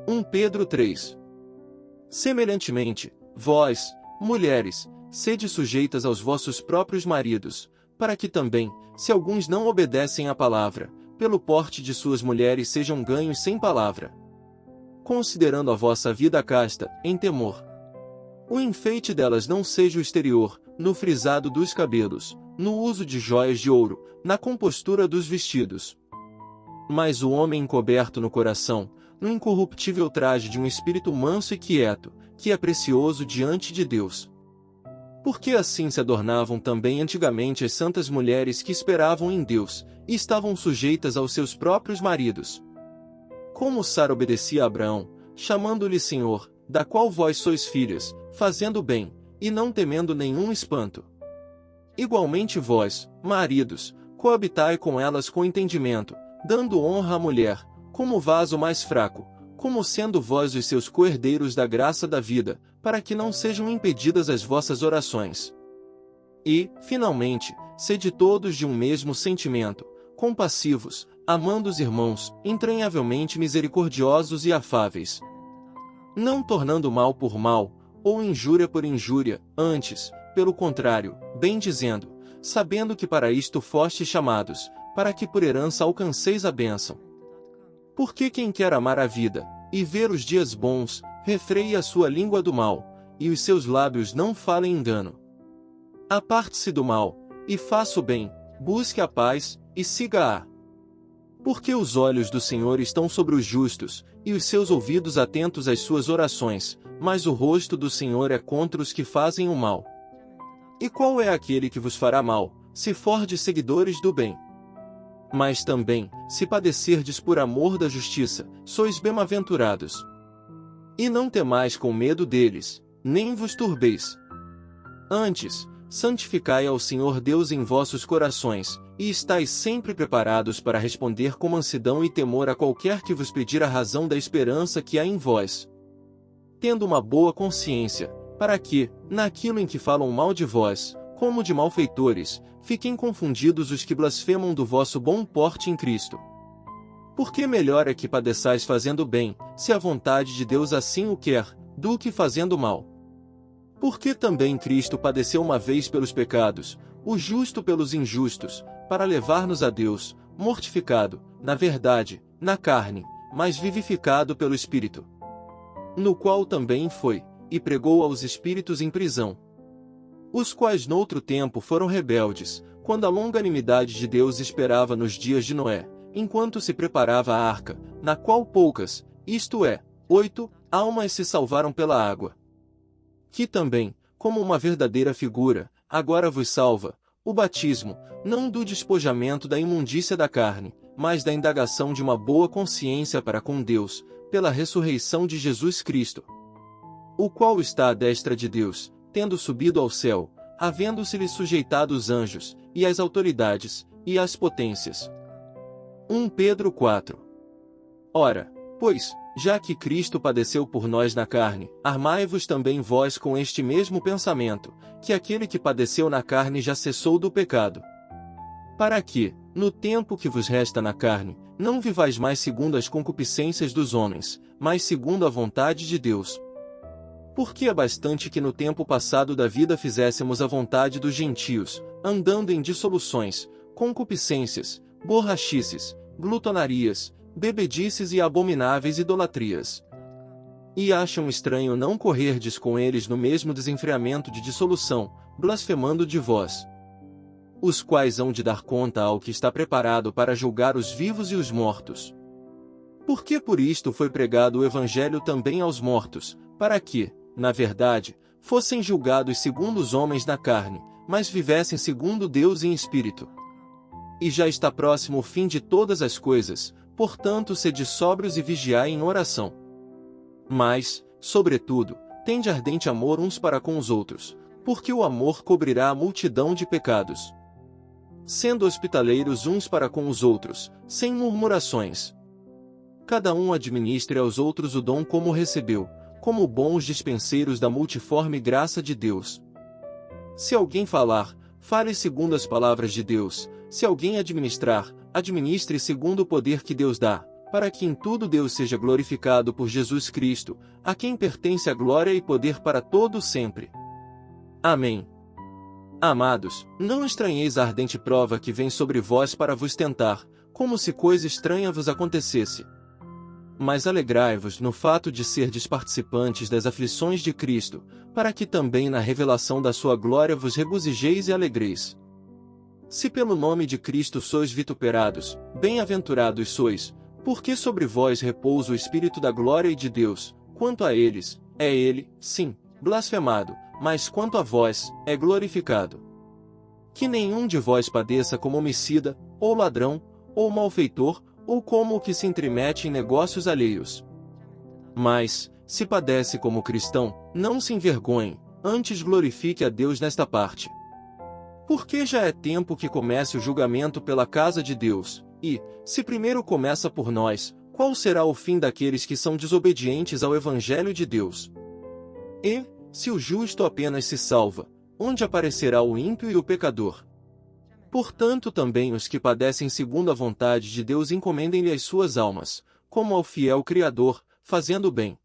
1 Pedro 3. Semelhantemente, vós, mulheres, sede sujeitas aos vossos próprios maridos, para que também, se alguns não obedecem à palavra, pelo porte de suas mulheres sejam ganhos sem palavra. Considerando a vossa vida casta, em temor. O enfeite delas não seja o exterior, no frisado dos cabelos, no uso de joias de ouro, na compostura dos vestidos. Mas o homem encoberto no coração, no incorruptível traje de um espírito manso e quieto, que é precioso diante de Deus. Porque assim se adornavam também antigamente as santas mulheres que esperavam em Deus, e estavam sujeitas aos seus próprios maridos. Como Sara obedecia a Abraão, chamando-lhe Senhor, da qual vós sois filhas, fazendo bem, e não temendo nenhum espanto. Igualmente vós, maridos, coabitai com elas com entendimento, dando honra à mulher, como vaso mais fraco, como sendo vós os seus coherdeiros da graça da vida, para que não sejam impedidas as vossas orações. E, finalmente, sede todos de um mesmo sentimento, compassivos, amando os irmãos, entranhavelmente misericordiosos e afáveis. Não tornando mal por mal, ou injúria por injúria, antes, pelo contrário, bem dizendo, sabendo que para isto fostes chamados, para que por herança alcanceis a bênção. Porque quem quer amar a vida, e ver os dias bons, refreie a sua língua do mal, e os seus lábios não falem engano. Aparte-se do mal, e faça o bem, busque a paz, e siga-a. Porque os olhos do Senhor estão sobre os justos, e os seus ouvidos atentos às suas orações, mas o rosto do Senhor é contra os que fazem o mal. E qual é aquele que vos fará mal, se fordes seguidores do bem? Mas também, se padecerdes por amor da justiça, sois bem-aventurados. E não temais com medo deles, nem vos turbeis. Antes, santificai ao Senhor Deus em vossos corações, e estais sempre preparados para responder com mansidão e temor a qualquer que vos pedir a razão da esperança que há em vós. Tendo uma boa consciência, para que, naquilo em que falam mal de vós, como de malfeitores, fiquem confundidos os que blasfemam do vosso bom porte em Cristo. Porque melhor é que padeçais fazendo bem, se a vontade de Deus assim o quer, do que fazendo mal. Porque também Cristo padeceu uma vez pelos pecados, o justo pelos injustos, para levar-nos a Deus, mortificado, na verdade, na carne, mas vivificado pelo Espírito. No qual também foi, e pregou aos espíritos em prisão, os quais noutro tempo foram rebeldes, quando a longanimidade de Deus esperava nos dias de Noé, enquanto se preparava a arca, na qual poucas, isto é, 8, almas se salvaram pela água. Que também, como uma verdadeira figura, agora vos salva, o batismo, não do despojamento da imundícia da carne, mas da indagação de uma boa consciência para com Deus, pela ressurreição de Jesus Cristo, o qual está à destra de Deus, tendo subido ao céu, havendo-se-lhe sujeitado os anjos, e as autoridades, e as potências. 1 Pedro 4. Ora, pois, já que Cristo padeceu por nós na carne, armai-vos também vós com este mesmo pensamento, que aquele que padeceu na carne já cessou do pecado. Para que, no tempo que vos resta na carne, não vivais mais segundo as concupiscências dos homens, mas segundo a vontade de Deus. Porque é bastante que no tempo passado da vida fizéssemos a vontade dos gentios, andando em dissoluções, concupiscências, borrachices, glutonarias, bebedices e abomináveis idolatrias. E acham estranho não correrdes com eles no mesmo desenfreamento de dissolução, blasfemando de vós, os quais hão de dar conta ao que está preparado para julgar os vivos e os mortos. Porque por isto foi pregado o Evangelho também aos mortos, para que, na verdade, fossem julgados segundo os homens na carne, mas vivessem segundo Deus em espírito. E já está próximo o fim de todas as coisas, portanto sede sóbrios e vigiai em oração. Mas, sobretudo, tende ardente amor uns para com os outros, porque o amor cobrirá a multidão de pecados. Sendo hospitaleiros uns para com os outros, sem murmurações. Cada um administre aos outros o dom como recebeu, como bons dispenseiros da multiforme graça de Deus. Se alguém falar, fale segundo as palavras de Deus, se alguém administrar, administre segundo o poder que Deus dá, para que em tudo Deus seja glorificado por Jesus Cristo, a quem pertence a glória e poder para todo sempre. Amém. Amados, não estranheis a ardente prova que vem sobre vós para vos tentar, como se coisa estranha vos acontecesse. Mas alegrai-vos no fato de serdes participantes das aflições de Cristo, para que também na revelação da sua glória vos regozijeis e alegreis. Se pelo nome de Cristo sois vituperados, bem-aventurados sois, porque sobre vós repousa o Espírito da glória e de Deus. Quanto a eles, é ele, sim, blasfemado, mas quanto a vós, é glorificado. Que nenhum de vós padeça como homicida, ou ladrão, ou malfeitor, ou como o que se intromete em negócios alheios. Mas, se padece como cristão, não se envergonhe, antes glorifique a Deus nesta parte. Porque já é tempo que comece o julgamento pela casa de Deus, e, se primeiro começa por nós, qual será o fim daqueles que são desobedientes ao Evangelho de Deus? E, se o justo apenas se salva, onde aparecerá o ímpio e o pecador? Portanto também os que padecem segundo a vontade de Deus encomendem-lhe as suas almas, como ao fiel Criador, fazendo o bem.